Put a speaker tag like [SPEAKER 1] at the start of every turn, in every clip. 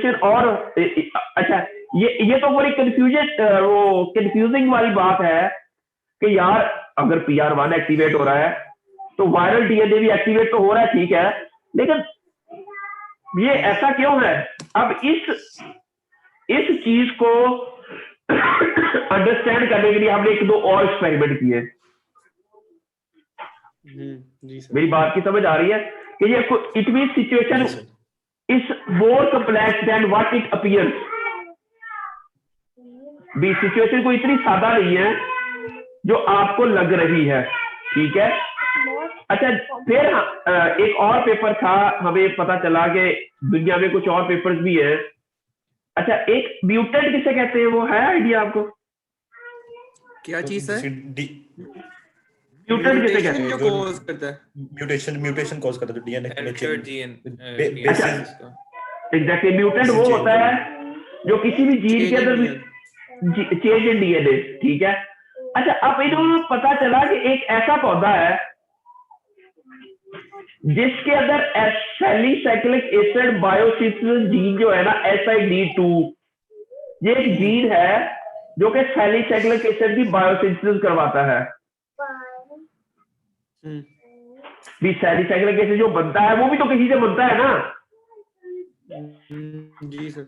[SPEAKER 1] Situation और अच्छा ये तो बड़ी कंफ्यूजिंग वाली बात है कि यार अगर PR1 एक्टिवेट हो रहा है तो वायरल डीएनए भी एक्टिवेट तो हो रहा है, ठीक है, लेकिन ये ऐसा क्यों है? अब इस चीज को अंडरस्टैंड करने के लिए हमने एक दो और एक्सपेरिमेंट किए।
[SPEAKER 2] जी सर।
[SPEAKER 1] मेरी बात की समझ आ रही है कि ये it mean situation is more complex than what it appears. भी सिचुएशन को इतनी सादा नहीं है जो आपको लग रही है, ठीक है। अच्छा, फिर एक और पेपर था, हमें पता चला कि दुनिया में कुछ और पेपर्स भी हैं। अच्छा, एक म्यूटेंट किसे कहते हैं, वो है आइडिया आपको?
[SPEAKER 2] क्या चीज है?
[SPEAKER 1] म्यूटेंट किसे कहते हैं?
[SPEAKER 2] जो कॉज करता है
[SPEAKER 3] म्यूटेशन कॉज करता है डीएनए में
[SPEAKER 1] एग्जैक्टली, म्यूटेंट वो होता है जो किसी भी जीन के अंदर चेंज इन डीएनए, ठीक है। अच्छा, अब इन्होंने पता चला कि एक ऐसा पौधा है जिसके अंदर सैलिसाइक्लिक एसिड बायोसिंथेसिस जीन जो है ना, SID2, ये एक जीन है जो कि सैलिसाइक्लिक एसिड की बायोसिंथेसिस करवाता है। भी सैलिसाइक्लिक एसिड जो बनता है वो भी तो किसी से बनता है ना।
[SPEAKER 2] जी सर।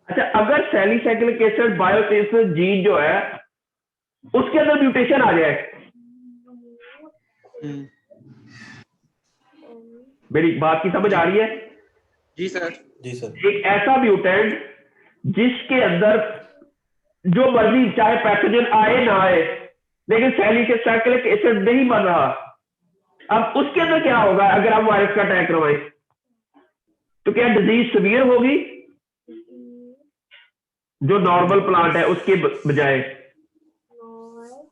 [SPEAKER 1] अच्छा, अगर सैलिसाइक्लिक एसिड बायोसिंथेसिस जीन जो है उसके अंदर म्यूटेशन आ जाए, मेरी बात की समझ आ रही है?
[SPEAKER 2] जी सर।
[SPEAKER 1] एक ऐसा म्यूटेंट जिसके अंदर जो मर्जी चाहे पैथोजन आए ना आए, लेकिन सैलिसाइक्लिक एसिड नहीं बन रहा, अब उसके अंदर क्या होगा अगर हम वायरस का अटैक करवाएं? तो क्या डिजीज सीवियर होगी जो नॉर्मल प्लांट है उसके बजाय?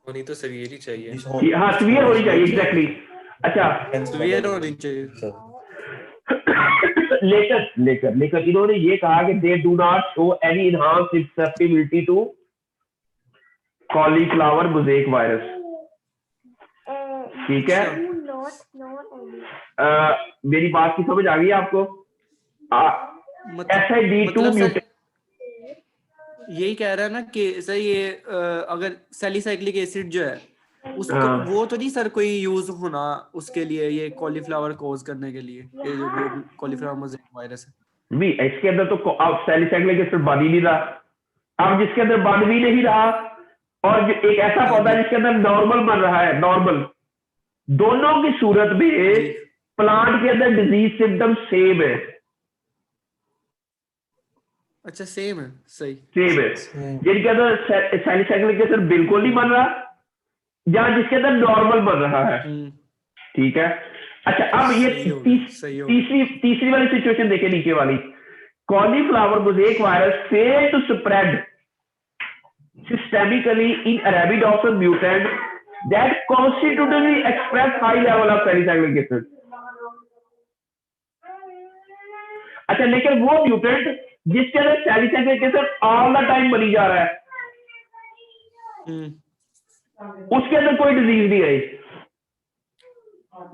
[SPEAKER 2] होनी तो सीवियर ही चाहिए।
[SPEAKER 1] हाँ, सीवियर होनी चाहिए, एग्जैक्टली। अच्छा,
[SPEAKER 2] सीवियर होनी चाहिए।
[SPEAKER 1] लेकर इन्होंने ये कहा कि they do not show any enhanced susceptibility to cauliflower mosaic virus, ठीक है। मेरी बात की समझ आ गई आपको? SID2 म्यूटेंट
[SPEAKER 2] यही कह रहा है ना कि सर ये अगर सैलिसाइक्लिक एसिड जो है उसको वो तो नहीं सर कोई यूज होना उसके लिए, ये कॉलीफ्लावर कोज करने के लिए, ये जो कॉलीफ्लावर मोज़ेक वायरस है
[SPEAKER 1] भी इसके अंदर तो अब सैलिसाइक्लिक एसिड बन ही नहीं रहा। अब जिसके अंदर बन भी नहीं रहा और एक ऐसा पौधा जिसके अंदर नॉर्मल बन रहा है, नॉर्मल, दोनों की सूरत में प्लांट के अंदर डिजीज सिम्टम सेम है।
[SPEAKER 2] अच्छा, सेम है, सही,
[SPEAKER 1] सेम है। जिनके अंदर सैलिसाइक्लिक एसिड बिल्कुल नहीं बन रहा या जिसके अंदर नॉर्मल बन रहा है, ठीक है। अच्छा, अब ये तीसरी वाली सिचुएशन देखिए, नीचे वाली। Cauliflower mosaic virus fail to spread systemically in Arabidopsis mutant that constitutively express high level of salicylic acid. अच्छा, लेकिन वो म्यूटेंट जिसके अंदर salicylic acid all the time बनी जा रहा है, उसके अंदर कोई डिजीज नहीं आई।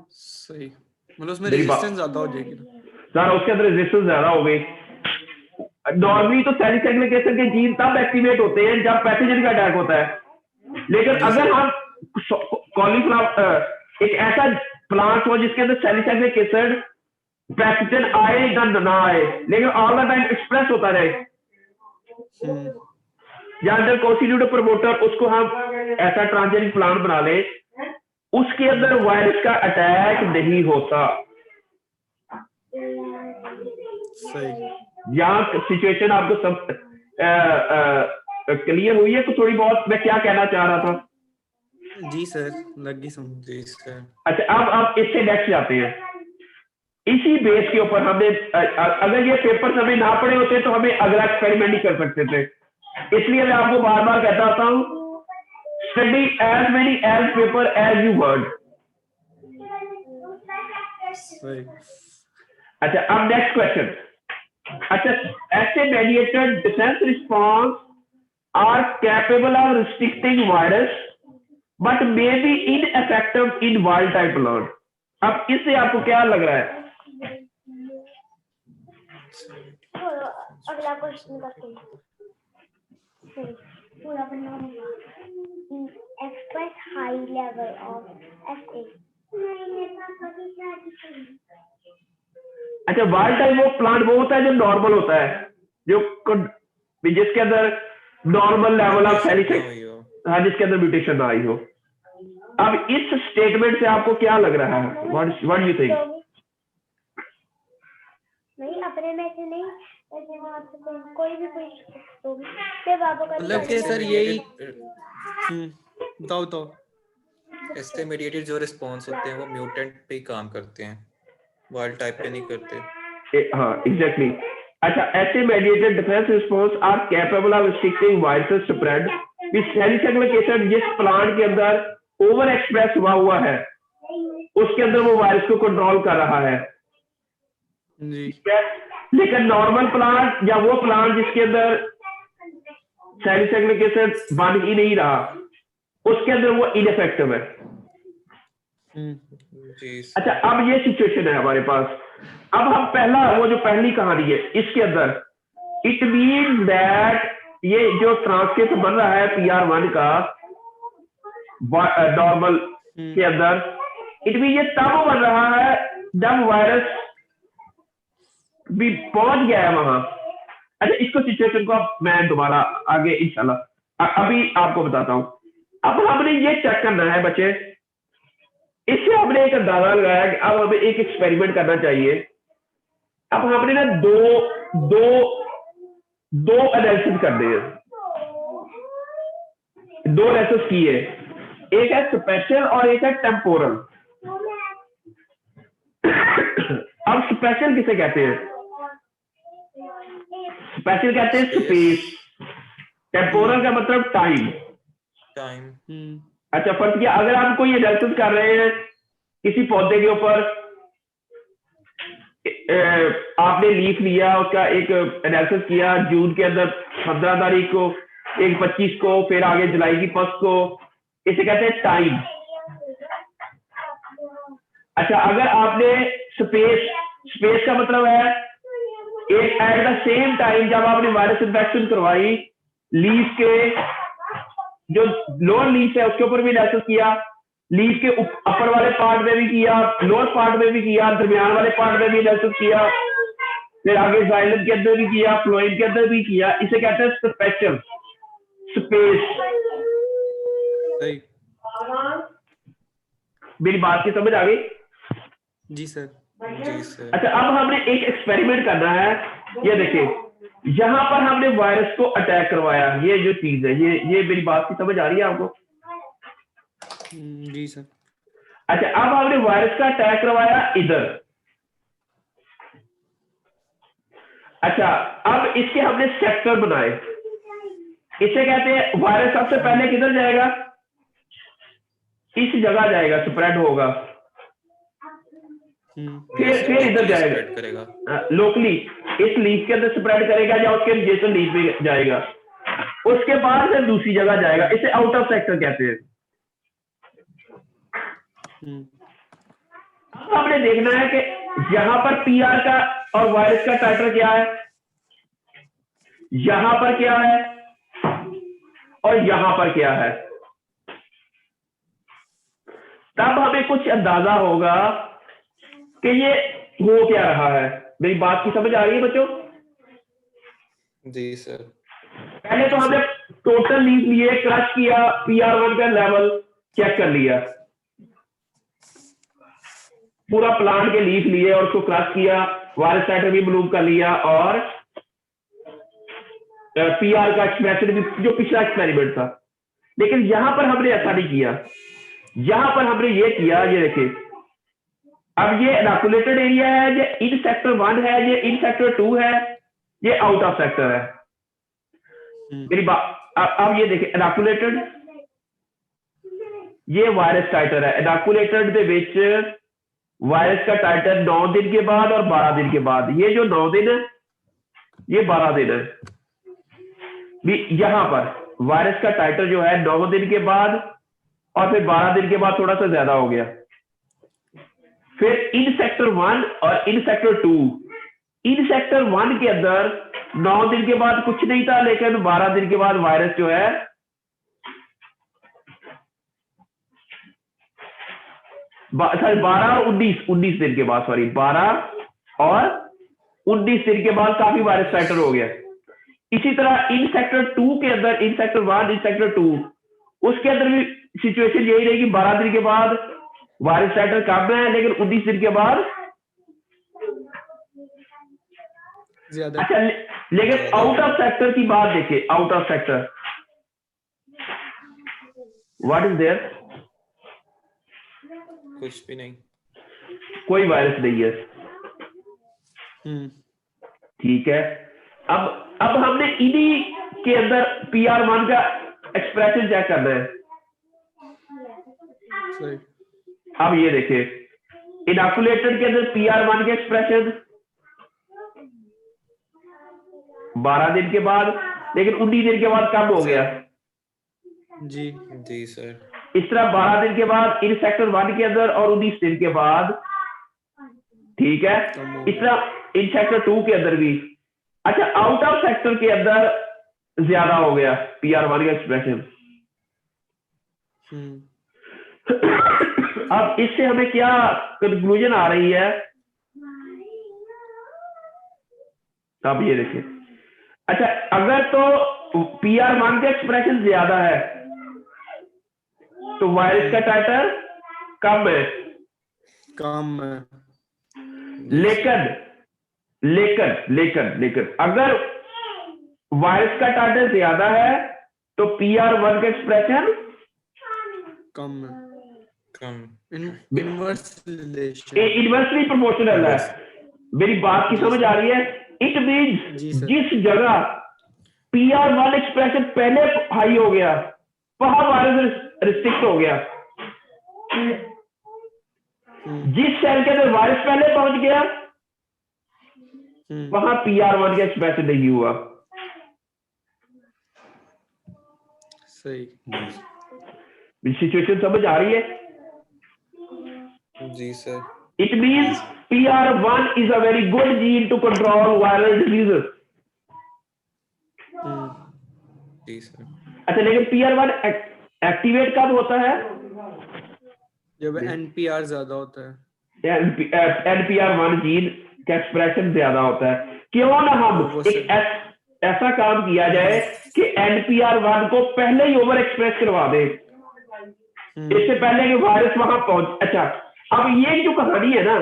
[SPEAKER 2] सही, मतलब उसमें रेजिस्टेंस ज्यादा हो जाएगी
[SPEAKER 1] सर, उसके अंदर रेजिस्टेंस ज्यादा हो गई। नॉर्मली तो सैलिसाइक्लिक एसिड के जीन तब एक्टिवेट होते हैं जब पैथोजन का अटैक होता है, लेकिन अगर हम कॉलीफ्लावर एक ऐसा प्लांट हो जिसके अंदर सैलिसाइक्लिक एसिड पैथोजन आए या ना आए लेकिन ऑल द टाइम एक्सप्रेस होता रहे, या अंदर कॉन्स्टिट्यूटिव प्रमोटर, उसको हम ऐसा ट्रांसजेनिक प्लांट बना ले, उसके अंदर वायरस का अटैक नहीं होता।
[SPEAKER 2] सही।
[SPEAKER 1] यहाँ सिचुएशन आपको सब क्लियर हुई है? तो थोड़ी बहुत मैं क्या कहना चाह रहा था?
[SPEAKER 2] जी सर, लगी समझ। जी सर।
[SPEAKER 1] अच्छा, अब इससे नेक्स्ट जाते हैं। इसी बेस के ऊपर हमें अगर ये पेपर्स हमें ना पढ़े होते तो हमें अगला एक्सपेरिमेंट ही कर सकते थे। इसलिए मैं आपको बार बार कहता होता हूँ, study as many as paper as you word. अच्छा, अब नेक्स्ट क्वेश्चन। अच्छा, assay mediated defense response are capable of restricting virus but may be ineffective in wild type alone. अब इससे आपको क्या लग रहा है?
[SPEAKER 4] अगला क्वेश्चन करते हैं। पूरा बनना express high level of FA.
[SPEAKER 1] अच्छा, वाइल्ड टाइप वो प्लांट वो होता है जो नॉर्मल होता है, जो जिसके अंदर नॉर्मल लेवल ऑफ सेलिसाइक्लिक, हाँ, जिसके अंदर म्यूटेशन ना आई हो। अब इस स्टेटमेंट से आपको क्या लग रहा है? What you think?
[SPEAKER 4] नहीं, अपने में से नहीं, ऐसे वहां से कोई भी तो सिर्फ आपको
[SPEAKER 2] मतलब कि सर यही बताओ तो
[SPEAKER 5] इससे मीडिएटेड जो रिस्पॉन्स होते हैं वो म्यूटेंट पे ही काम करते हैं, वाइल्ड टाइप पे नहीं करते।
[SPEAKER 1] हाँ, एग्जैक्टली। अच्छा, ऐसे mediated defence response are capable of restricting virus spread with salicylic acid. जिस प्लांट के अंदर ओवर एक्सप्रेस हुआ है उसके अंदर वो वायरस को कंट्रोल कर रहा है
[SPEAKER 2] जी।
[SPEAKER 1] लेकिन नॉर्मल प्लांट या वो प्लांट जिसके अंदर सेलिसाइक्लिक एसिड बन ही नहीं रहा, उसके अंदर वो इनइफेक्टिव है।
[SPEAKER 5] जी
[SPEAKER 1] अच्छा, अब ये सिचुएशन है हमारे पास। अब हम वो जो पहली कहानी है इसके अंदर इट मीन दैट ये जो ट्रांसक्रिप्ट बन रहा है PR1 का नॉर्मल के अंदर, इट मीन ये तब बन रहा है जब वायरस भी पहुंच गया है वहां। अच्छा, इसको सिचुएशन को अब मैं दोबारा आगे इंशाल्लाह अभी आपको बताता हूं। अब हमने ये चेक करना है बच्चे, इससे हमने एक अंदाजा लगाया कि अब हमें एक एक्सपेरिमेंट करना चाहिए। अब हमने ना दो एनालिसिस करने हैं, दो एनालिसिस किए, एक है स्पेशल और एक है टेम्पोरल। अब स्पेशल किसे कहते हैं? स्पेशल कहते हैं स्पेस, टेम्पोरल का मतलब टाइम। अच्छा, फर्ज किया अगर आप कोई एनालिसिस कर रहे हैं किसी पौधे के ऊपर, आपने लीफ लिया, उसका एक एनालिसिस किया जून के अंदर 15 तारीख को, एक 25 को, फिर आगे जुलाई की 1 को, इसे कहते हैं टाइम। अच्छा, अगर आपने स्पेस का मतलब है एक एट द सेम टाइम जब आपने वायरस इन्फेक्शन करवाई, लीफ के जो लोअर लीफ है उसके ऊपर भी एनालिसिस किया, लीफ के अपर वाले पार्ट में भी किया, लोअर पार्ट में भी किया, दरमियान वाले पार्ट में भी एनालिसिस किया, फिर आगे जाइलम के अंदर भी किया, फ्लोएम के अंदर भी किया। इसे कहते हैं स्पेशल स्पेस। मेरी बात की समझ आ गई?
[SPEAKER 2] जी सर।
[SPEAKER 5] जी सर।
[SPEAKER 1] अच्छा, अब हमने एक एक्सपेरिमेंट करना है। ये देखिए, यहां पर हमने वायरस को अटैक करवाया, ये जो चीज है, ये मेरी बात की समझ आ रही है आपको?
[SPEAKER 2] जी सर।
[SPEAKER 1] अच्छा, अब हमने वायरस का अटैक करवाया इधर। अच्छा, अब इसके हमने सेक्टर बनाए, इसे कहते हैं वायरस सबसे पहले किधर जाएगा? इस जगह जाएगा, स्प्रेड होगा, फिर इधर जाएगा लोकली, इस लीफ के अंदर स्प्रेड करेगा या उसके एडजेसेंट लीफ में जाएगा, उसके बाद फिर दूसरी जगह जाएगा। इसे आउट ऑफ सेक्टर कहते हैं। अब हमने देखना है कि यहां पर PR का और वायरस का टाइटर क्या है, यहां पर क्या है और यहां पर क्या है। तब हमें कुछ अंदाजा होगा कि ये हो क्या रहा है। मेरी बात की समझ आ रही है बच्चों?
[SPEAKER 5] जी सर।
[SPEAKER 1] पहले तो हमने टोटल लीफ लिए, क्रश किया, PR1 का लेवल चेक कर लिया, पूरा प्लांट के लीफ लिए और उसको क्रश किया, वायरस टाइटर भी रिमूव कर लिया और PR का एक्सप्रेशन भी, जो पिछला एक्सपेरिमेंट था। लेकिन यहां पर हमने ऐसा नहीं किया, यहां पर हमने ये किया, ये देखिए, अब ये इनोकुलेटेड एरिया है, ये इन सेक्टर 1 है, ये इन सेक्टर 2 है, ये आउट ऑफ सेक्टर है। मेरी बात अब ये देखिए, इनोकुलेटेड, ये वायरस टाइटर है। इनोकुलेटेड दे विच वायरस का टाइटर 9 दिन के बाद और 12 दिन के बाद, ये जो 9 दिन है ये 12 दिन है। यहां पर वायरस का टाइटर जो है 9 दिन के बाद और फिर 12 दिन के बाद थोड़ा सा ज्यादा हो गया। फिर इन सेक्टर 1 और इन सेक्टर 2 इन सेक्टर 1 के अंदर 9 दिन के बाद कुछ नहीं था, लेकिन 12 दिन के बाद वायरस जो है सॉरी 12 और 19 दिन के बाद, सॉरी 12 और 19 दिन के बाद काफी वायरस सेटल हो गया। इसी तरह इन सेक्टर 2 के अंदर, इन सेक्टर 1, इन सेक्टर 2, उसके अंदर भी सिचुएशन यही रहेगी। 12 दिन के बाद वायरस सेटल कम है, लेकिन 19 दिन के बाद
[SPEAKER 2] ज्यादा।
[SPEAKER 1] अच्छा, लेकिन आउट ऑफ सेक्टर की बात देखिए, out of sector what is there?
[SPEAKER 5] कुछ भी नहीं।
[SPEAKER 1] कोई वायरस नहीं है। ठीक है, अब हमने इन्हीं के अंदर PR1 का एक्सप्रेशन चेक करना है।
[SPEAKER 2] सही।
[SPEAKER 1] अब ये देखिए, इनॉकुलेटेड के अंदर PR1 के एक्सप्रेशन 12 दिन के बाद, लेकिन 19 दिन के बाद कम हो गया।
[SPEAKER 2] जी
[SPEAKER 5] जी सर।
[SPEAKER 1] इस तरह 12 दिन के बाद इन सेक्टर 1 के अंदर और 19 दिन के बाद, ठीक है, इस तरह इन सेक्टर 2 के अंदर भी। अच्छा, आउट ऑफ सेक्टर के अंदर ज्यादा हो गया PR1 का एक्सप्रेशन। अब इससे हमें क्या कंक्लूजन आ रही है? अब ये देखिए, अच्छा अगर तो PR1 का एक्सप्रेशन ज्यादा है तो वायरस का टाइटर कम है।
[SPEAKER 2] कम है।
[SPEAKER 1] लेकिन अगर वायरस का टाइटर ज्यादा है तो PR1 का एक्सप्रेशन
[SPEAKER 2] कम है।
[SPEAKER 5] कम।
[SPEAKER 2] Inverse relation.
[SPEAKER 1] इनवर्सली प्रोपोर्शनल है। मेरी बात की समझ आ रही है? इट मींस
[SPEAKER 2] जी सर।
[SPEAKER 1] जिस जगह PR1 एक्सप्रेशन पहले हाई हो गया वहां वायरस रिस्ट्रिक्ट हो गया। जिस सेल के अंदर वायरस पहले पहुंच गया वहां PR1 का एक्सप्रेशन नहीं हुआ।
[SPEAKER 2] सही।
[SPEAKER 1] सिचुएशन समझ आ रही है?
[SPEAKER 5] जी sir.
[SPEAKER 1] It means PR1 is a very good gene to control viral diseases.
[SPEAKER 5] जी सर।
[SPEAKER 1] अच्छा, लेकिन PR1 एक्टिवेट कब होता है?
[SPEAKER 2] जब NPR ज्यादा होता है।
[SPEAKER 1] NPR1 जीन का एक्सप्रेशन ज्यादा होता है। क्यों ना हम एक ऐसा काम किया जाए कि NPR1 को पहले ही ओवर एक्सप्रेस करवा दे, इससे पहले कि वायरस वहां पहुंच। अच्छा, अब ये जो कहानी है ना,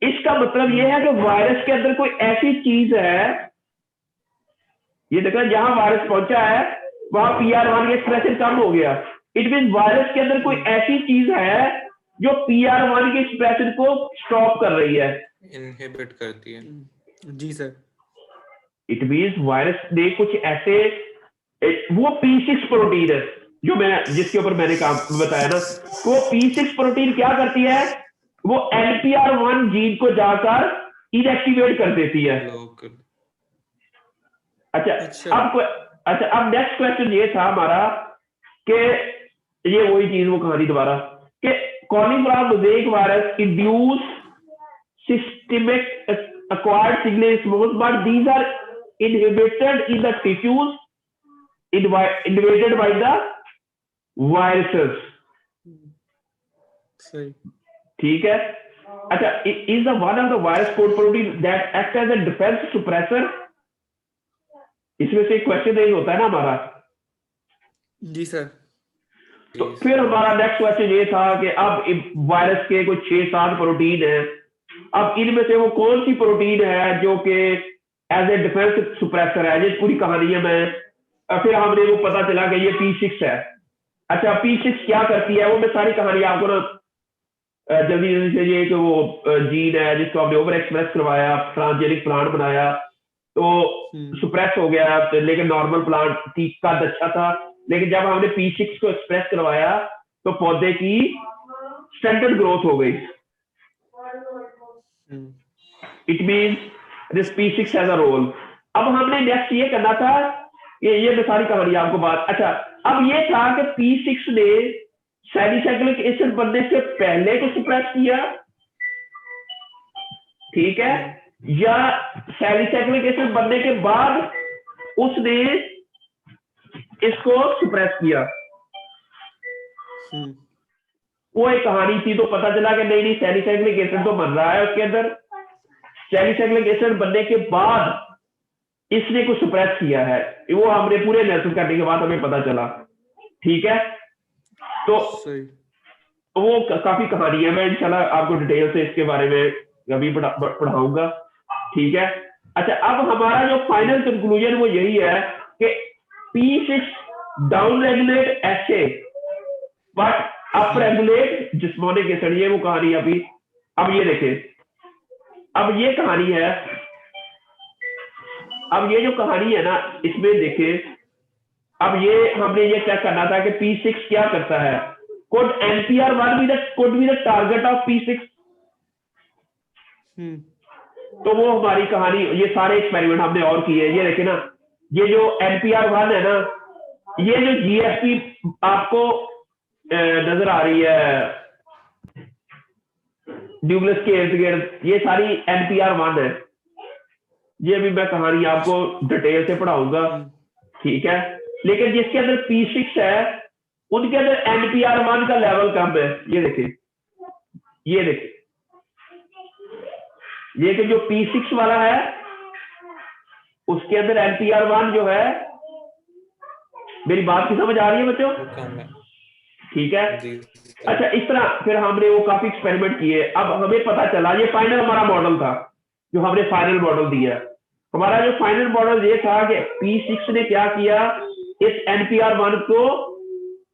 [SPEAKER 1] इसका मतलब ये है कि वायरस के अंदर कोई ऐसी चीज है, ये देखो जहां वायरस पहुंचा है वहां PR1 का एक्सप्रेशन कम हो गया। इट मीन वायरस के अंदर कोई ऐसी चीज है जो PR1 के एक्सप्रेशन को स्टॉप कर रही है,
[SPEAKER 5] इनहिबिट करती है।
[SPEAKER 2] जी सर।
[SPEAKER 1] इट मींस वायरस ने कुछ ऐसे, वो P6 प्रोटीन है जो जिसके ऊपर मैंने काम बताया ना, वो P6 प्रोटीन क्या करती है? वो NPR1 जीन को जाकर इनएक्टिवेट कर देती है। अच्छा, अब नेक्स्ट क्वेश्चन ये था हमारा कि ये वही चीज, वो कहानी दोबारा, कि cauliflower mosaic virus induce systemic acquired signals, but these are inhibited in the tissues invaded by the viruses.
[SPEAKER 2] सही।
[SPEAKER 1] ठीक है। अच्छा, is the one of the virus code protein that act as a defense suppressor? इसमें से question नहीं होता है ना हमारा।
[SPEAKER 2] जी सर।
[SPEAKER 1] तो फिर हमारा नेक्स्ट क्वेश्चन ये था कि अब वायरस के कुछ 6-7 प्रोटीन है, अब इनमें से वो कौन सी प्रोटीन है जो कि एज ए डिफेंस सुप्रेसर है? ये पूरी कहानी है। फिर हमने वो पता चला कि ये P6 है। अच्छा, P6 क्या करती है? वो मैं सारी कहानी आपको ना जल्दी जल्दी से, ये कि वो जीन है जिसको हमने ओवर एक्सप्रेस करवाया, ट्रांसजेनिक प्लांट बनाया तो सुप्रेस हो गया, लेकिन नॉर्मल प्लांट का अच्छा था, लेकिन जब हमने P6 को एक्सप्रेस करवाया तो पौधे की स्टंटेड ग्रोथ हो गई। It means this P6 has a role. अब हमने नेक्स्ट ये करना था, ये मैं सारी कहानी आपको बात। अच्छा, अब ये था कि P6 ने सैलिसाइक्लिक एसिड बनने से पहले को सुप्रेस किया, ठीक है, या सैलिसाइक्लिक एसिड बनने के बाद उसने इसको सुप्रेस किया, वो एक कहानी थी। तो पता चला कि नहीं सैलिसाइक्लिक एसिड तो बन रहा है उसके अंदर, सैलिसाइक्लिक एसिड बनने के बाद इसने कुछ सुप्रेस किया है, वो हमने पूरे एनालिसिस करने के बाद हमें पता चला। ठीक है, तो वो काफी कहानी है, मैं इंशाल्लाह आपको डिटेल से इसके बारे में अभी पढ़ाऊंगा। ठीक है, अच्छा अब हमारा जो फाइनल कंक्लूजन वो यही है कि P6 down regulate HA but up regulate jasmonic acid, ये वो कहानी अभी। अब ये देखें, अब ये कहानी है, अब ये जो कहानी है ना इसमें देखें, अब ये हमने ये चेक करना था कि P6 क्या करता है। could NPR1 be the target of P6? तो वो हमारी कहानी, ये सारे एक्सपेरिमेंट हमने और किए। ये देखे ना, ये जो NPR1 है ना, ये जो GFP आपको नजर आ रही है न्यूक्लियस के इर्द गिर्द, ये सारी NPR1 है। ये भी मैं कहानी आपको डिटेल से पढ़ाऊंगा। ठीक है, लेकिन जिसके अंदर P6 है उनके अंदर NPR1 का लेवल कम है। ये देखिए, ये देखिए, ये कि जो P6 वाला है उसके अंदर NPR1 जो है, मेरी बात की समझ आ रही है बच्चों? ठीक है, अच्छा इस तरह फिर हमने वो काफी एक्सपेरिमेंट किए। अब हमें पता चला, ये फाइनल हमारा मॉडल था जो हमने फाइनल मॉडल दिया। हमारा जो फाइनल मॉडल ये था कि P6 ने क्या किया, इस NPR1 को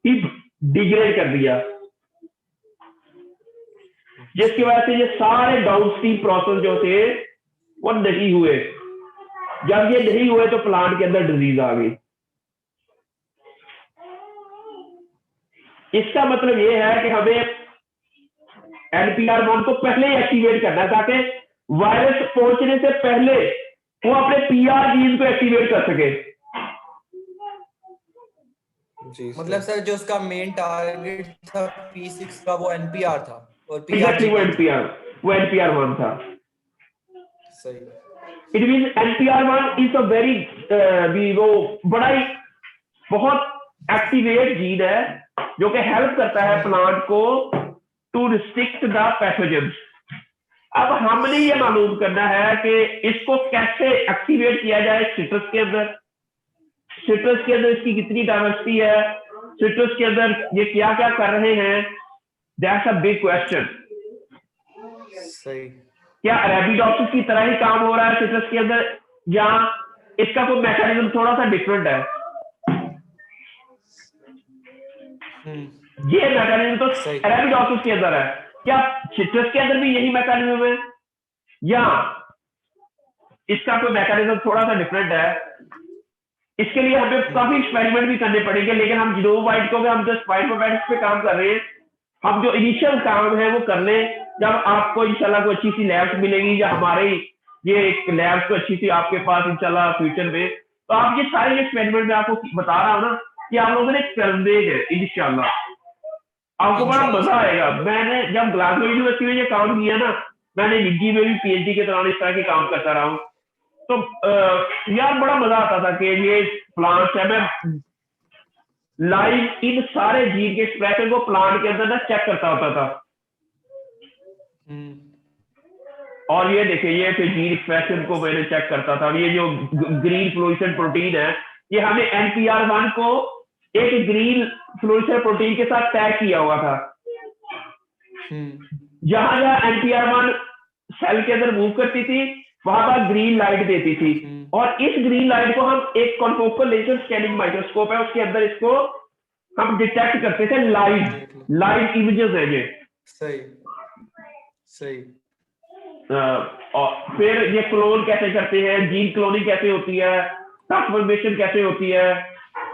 [SPEAKER 1] डिग्रेड कर दिया, जिसकी वजह से ये सारे डाउनस्ट्रीम प्रोसेस जो थे वो नहीं हुए। जब ये नहीं हुए तो प्लांट के अंदर डिजीज आ गई। इसका मतलब ये है कि हमें NPR1 को पहले ही एक्टिवेट करना है ताकि वायरस पहुंचने से पहले वो अपने PR जीन को एक्टिवेट कर सके।
[SPEAKER 2] मतलब सर जो उसका मेन टारगेट था P6 का वो NPR था और
[SPEAKER 1] एग्जैक्टली वो NPR1 था।
[SPEAKER 2] सही।
[SPEAKER 1] It mean NPR1 is a very वो बड़ा ही बहुत एक्टिवेट जीन है जो कि हेल्प करता है प्लांट को टू रिस्ट्रिक्ट द पैथोजेंस। अब हमने ये मालूम करना है कि इसको कैसे एक्टिवेट किया जाए सिट्रस के अंदर। सिट्रस के अंदर इसकी कितनी डाइवर्सिटी है, सिट्रस के अंदर ये क्या क्या कर रहे हैं, दैट्स अ बिग क्वेश्चन।
[SPEAKER 2] सही।
[SPEAKER 1] क्या अरेबिडोप्सिस की तरह ही काम हो रहा है सिट्रस के अंदर, या इसका कोई मैकेनिज्म थोड़ा सा डिफरेंट है? ये मैकेनिज्म तो अरेबिडोप्सिस के अंदर है, क्या सिट्रस के अंदर भी यही मैकेनिज्म है या इसका कोई मैकेनिज्म थोड़ा सा डिफरेंट है? इसके लिए हमें काफी एक्सपेरिमेंट भी करने पड़ेंगे, लेकिन हम जीनोमवाइट को हम जस्ट बायोइनफॉर्मेटिक्स पे काम कर रहे हैं। हम जो इनिशियल काम है वो कर लें, जब आपको इंशाल्लाह कोई अच्छी सी लैब्स मिलेगी या हमारे ये एक लैब्स को अच्छी सी आपके पास इंशाल्लाह फ्यूचर में, तो आप ये सारे एक्सपेरिमेंट में आपको बता रहा हूँ ना कि आप लोगों ने करने हैं इंशाल्लाह, आपको बड़ा मजा आएगा। मैंने जब ग्लासगो यूनिवर्सिटी में ये काम किया ना, मैंने निजी में भी PhD के दौरान इस तरह के काम करता रहा हूँ, तो यार बड़ा मजा आता था कि ये प्लांट्स है, मैं लाइव इन सारे जीन के एक्सप्रेशन को प्लांट के अंदर ना चेक करता होता था। और ये देखिए, ये फिर जीन एक्सप्रेशन को मैंने चेक करता था। और ये जो ग्रीन फ्लोरेसेंट प्रोटीन है, ये हमें NPR1 को एक ग्रीन फ्लोरेसेंट प्रोटीन के साथ टैग किया हुआ था। जहां जहां NPR1 सेल के अंदर मूव करती थी वहां पर ग्रीन लाइट देती थी, और इस ग्रीन लाइट को हम एक कॉन्फोकल लेजर स्कैनिंग माइक्रोस्कोप है उसके अंदर इसको हम डिटेक्ट करते थे। लाइव इमेजेस है ये।
[SPEAKER 2] सही सही।
[SPEAKER 1] और फिर ये क्लोन कैसे करते हैं, जीन क्लोनिंग कैसे होती है, ट्रांसफॉर्मेशन कैसे होती है,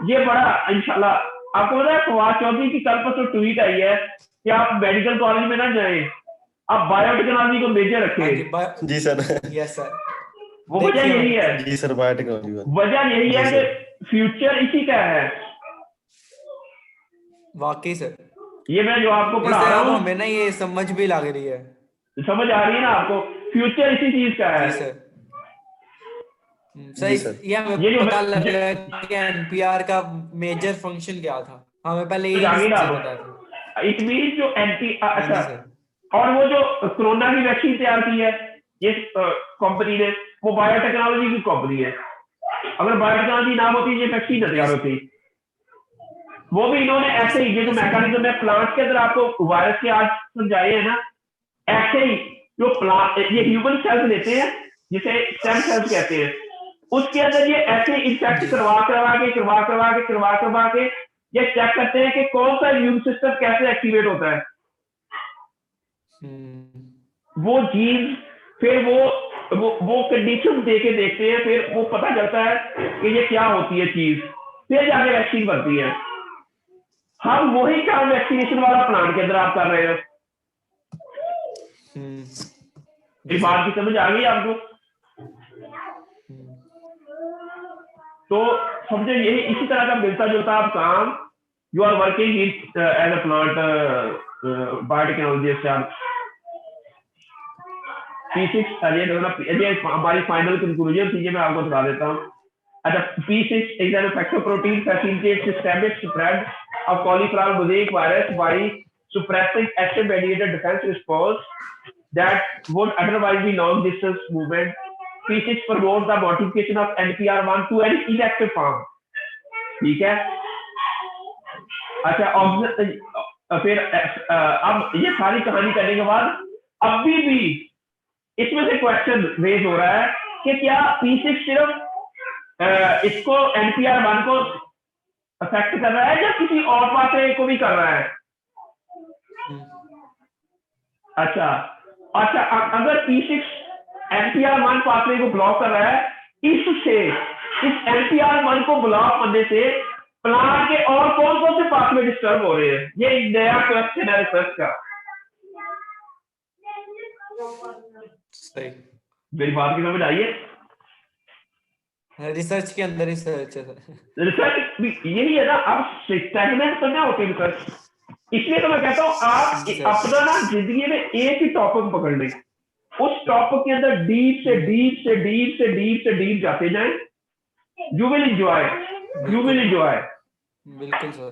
[SPEAKER 1] ये बड़ा इंशाल्लाह। आपको पता है फवाद चौधरी की कल परसों ट्वीट आई है कि आप मेडिकल कॉलेज में ना जाएं, आप बायोटेक्नोलॉजी को मेजर रखें।
[SPEAKER 3] जी सर।
[SPEAKER 2] Yes sir.
[SPEAKER 1] वो वजह यही है।
[SPEAKER 3] जी सर, बायोटेक्नोलॉजी
[SPEAKER 1] वजह यही है कि फ्यूचर इसी का है।
[SPEAKER 2] वाकई सर,
[SPEAKER 1] ये मैं जो आपको पढ़ा रहा हूँ
[SPEAKER 2] हमें ना ये समझ भी लग रही है,
[SPEAKER 1] समझ आ रही है ना आपको? फ्यूचर इसी चीज का है।
[SPEAKER 2] जी सर। सही
[SPEAKER 3] सर।
[SPEAKER 2] ये हमें
[SPEAKER 1] ये जो
[SPEAKER 2] पता लगा कि एनपीआर का मेजर फंक्शन क्या था, हमें पहले
[SPEAKER 1] तो
[SPEAKER 2] यही
[SPEAKER 1] जानिए ना
[SPEAKER 2] नहीं
[SPEAKER 1] आप,
[SPEAKER 2] पता था।
[SPEAKER 1] इट मीन जो एंटी
[SPEAKER 2] हाँ
[SPEAKER 1] अच्छा,
[SPEAKER 2] जी सर।
[SPEAKER 1] और वो जो कोरोना की वैक्सीन तैयार की है ये कंपनी ने, वो बायोटेक्नोलॉजी की कंपनी है। अगर बायोटेक्नोलॉजी ना होती ये वैक्सीन न तैयार होती। वो भी इन्होंने ऐसे ही, ये जो मैकेनिज्म है प्लांट के अंदर आपको वायरस के आज समझाए हैं ना, ऐसे ही जो प्लांट ये ह्यूमन सेल्स लेते हैं जिसे स्टेम सेल्स कहते हैं, उसके अंदर ये ऐसे इंफेक्ट करवा के ये चेक करते हैं कि कौन सा इम्यून सिस्टम कैसे एक्टिवेट होता है। वो जीन फिर वो कंडीशन दे के देखते हैं, फिर वो पता चलता है कि ये क्या होती है चीज, फिर जाके वैक्सीन बनती है। हम वही काम वैक्सीनेशन वाला प्लांट के अंदर आप कर रहे हो। इस बात की समझ आ गई आपको? तो समझो यही इसी तरह का मिलता जुलता आप काम, you are working as a plant biotechnologist. P6 ये हमारी फाइनल कंक्लूजन थी, ये मैं आपको बता देता हूँ। अच्छा, P6 is an effector protein facilitates systemic spread of cauliflower mosaic virus by suppressing active-mediated defense response that would otherwise be long-distance movement. P6 promotes the modification of NPR1 to an inactive form. ठीक है? अच्छा, फिर अब ये सारी कहानी करने के बाद अभी भी इसमें से क्वेश्चन रेज हो रहा है कि क्या P6 सिर्फ इसको NPR1 को अफेक्ट कर रहा है या किसी और पाथवे को भी कर रहा है? अच्छा, अगर P6 NPR1 पाथवे को ब्लॉक कर रहा है, इस NPR1 को ब्लॉक करने से प्लांट के और कौन कौन से पाथवे डिस्टर्ब हो रहे हैं? ये एक नया क्वेश्चन है रिसर्च का।
[SPEAKER 2] सही।
[SPEAKER 1] मेरी बात की समझ आई है?
[SPEAKER 2] रिसर्च के अंदर रिसर्च है सर।
[SPEAKER 1] रिसर्च यही है ना, अब स्टेटमेंट करना होती है रिसर्च। इसलिए तो मैं कहता हूँ आप अपना ना जिंदगी में एक ही टॉपिक पकड़ लें, उस टॉपिक के अंदर डीप से डीप जाते जाएं, यू विल एंजॉय।
[SPEAKER 2] बिल्कुल sir.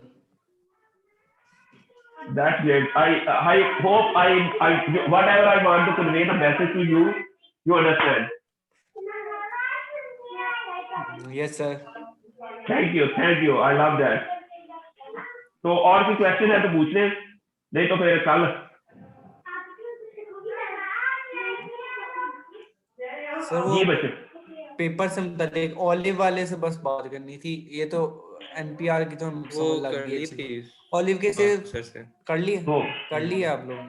[SPEAKER 1] That's great. I hope whatever I want to convey the message to you, you understand.
[SPEAKER 2] Yes sir.
[SPEAKER 1] Thank you. I love that. तो और कोई क्वेश्चन है तो पूछ लें, नहीं तो फिर कल।
[SPEAKER 2] सर वो
[SPEAKER 1] जी बच्चे,
[SPEAKER 2] पेपर से मुतालिक ऑलिव वाले से बस बात करनी थी, ये तो एनपीआर की तो
[SPEAKER 5] वो
[SPEAKER 2] समझ लग
[SPEAKER 5] कर
[SPEAKER 2] गई
[SPEAKER 5] ली
[SPEAKER 2] अच्छी।
[SPEAKER 5] थी
[SPEAKER 2] ऑलिव के
[SPEAKER 5] सर से।
[SPEAKER 2] कर ली
[SPEAKER 1] हो
[SPEAKER 2] कर ली आप लोग?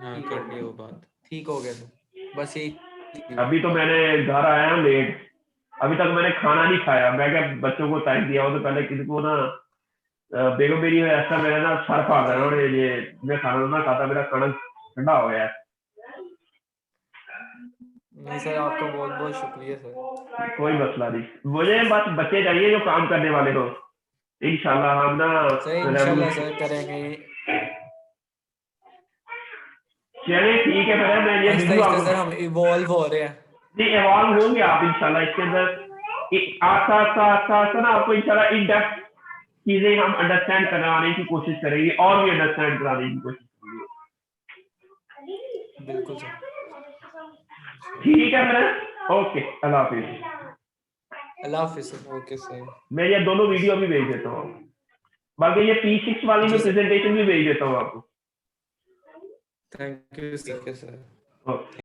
[SPEAKER 5] हाँ, कर ली वो बात।
[SPEAKER 2] ठीक हो गया तो बस यही।
[SPEAKER 1] अभी तो मैंने घर आया हूँ लेट, अभी तक मैंने खाना नहीं खाया। मैं क्या बच्चों को टाइम दिया हो तो पहले किसी को ना बेगम मेरी ऐसा मेरा ना सर फाड़ रहा है, ये मैं खाना ना खाता, मेरा खाना ठंडा हो गया है।
[SPEAKER 2] नहीं सर, आपका बहुत बहुत शुक्रिया सर।
[SPEAKER 1] कोई मसला नहीं, मुझे बस बच्चे चाहिए जो काम करने वाले हो। इंशाल्लाह हम ना
[SPEAKER 2] सर इंशाल्लाह सर करेंगे।
[SPEAKER 1] चलिए ठीक है, फिर मैं ये वीडियो आपको
[SPEAKER 2] सर हम इवॉल्व हो रहे हैं।
[SPEAKER 1] जी, इवॉल्व होंगे आप इंशाल्लाह। इसके अंदर आस्ता ना आपको इंशाल्लाह इन डेप्थ चीजें हम अंडरस्टैंड करवाने की कोशिश करेंगे और भी अंडरस्टैंड कराने की कोशिश करेंगे।
[SPEAKER 2] बिल्कुल सर।
[SPEAKER 1] ठीक है फिर, ओके, अल्लाह हाफिज।
[SPEAKER 2] अल्लाह हाफिज सर। Okay sir.
[SPEAKER 1] मैं ये दोनों वीडियो भी भेज देता हूँ, बाकी ये P6 वाली में प्रेजेंटेशन भी भेज देता हूँ आपको।
[SPEAKER 5] Thank you sir.
[SPEAKER 1] ओके।